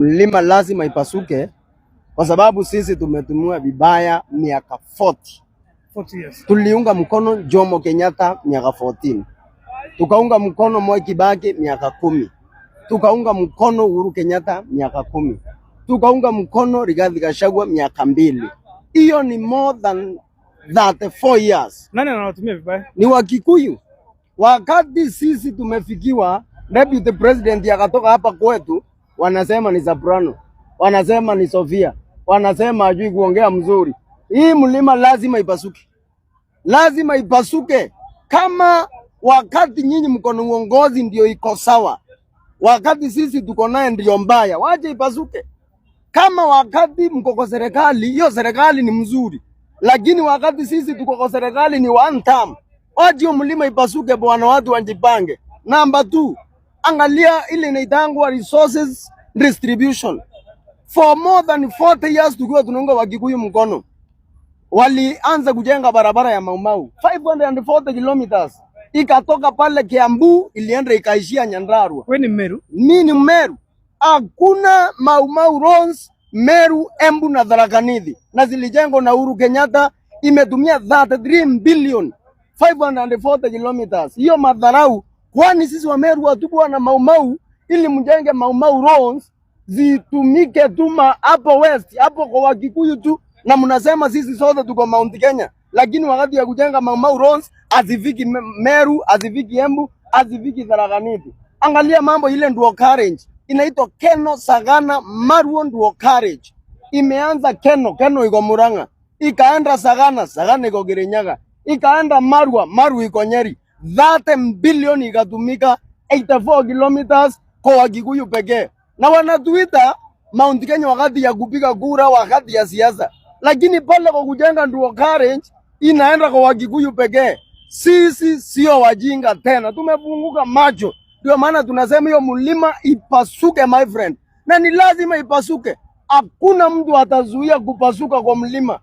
Mlima lazima ipasuke kwa sababu sisi tumetumia vibaya miaka 40 years. Tuliunga mkono Jomo Kenyatta miaka 14. Tukaunga mkono Mwai Kibaki miaka 10. Tukaunga mkono Uhuru Kenyatta miaka 10. Tukaunga mkono Rigathi Gachagua miaka 2. Hiyo ni more than 34 years. Nani anawatumia vibaya? Ni Wakikuyu. Wakati sisi tumefikiwa, Deputy President akatoka hapa kwetu, wanasema ni Soprano, wanasema ni Sofia, wanasema hajui kuongea mzuri. Hii mlima lazima ipasuke. Lazima ipasuke. Kama wakati nyinyi mko na uongozi ndio iko sawa, wakati sisi tuko naye ndio mbaya, waje ipasuke. Kama wakati mko kwa serikali, hiyo serikali ni mzuri, lakini wakati sisi tuko kwa serikali ni one term. Waje mlima ipasuke bwana, watu wanjipange. Number 2, angalia ile inaitangwa resources distribution. For more than 40 years tukiwa tunaunga Wakikuyu mkono, walianza kujenga barabara ya Maumau 540 kilometers, ikatoka pale Kiambu ilienda ikaishia Nyandarua. Wewe ni Meru? Mimi ni Meru. Hakuna Maumau roads Meru, Embu na Tharaka Nithi, na zilijengwa na Uhuru Kenyatta, imetumia 33 billion 540 kilometers. Hiyo madharau. Kwani sisi wa Meru hatukuwa na Maumau ili mjenge Maumau roads zitumike tuma hapo west, hapo kwa Wakikuyu tu, na mnasema sisi sote tuko Mount Kenya, lakini wakati ya kujenga Maumau roads azifiki Meru, azifiki Embu, azifiki Tharaka Nithi. Angalia mambo ile ndio carriage inaitwa Keno Sagana Maruo ndio carriage. Imeanza Keno iko Murang'a, ikaenda Sagana iko Kirinyaga, ikaenda Marua iko Nyeri. 30 billion ikatumika 84 kilometers kwa Wakikuyu pekee. Na wanatuita Mount Kenya wakati ya kupiga kura, wakati ya siasa, lakini pale kwa kujenga ndio carriage inaenda kwa Wakikuyu pekee. Sisi sio wajinga tena, tumefunguka macho. Ndio maana tunasema hiyo mlima ipasuke my friend, na ni lazima ipasuke. Hakuna mtu atazuia kupasuka kwa mlima.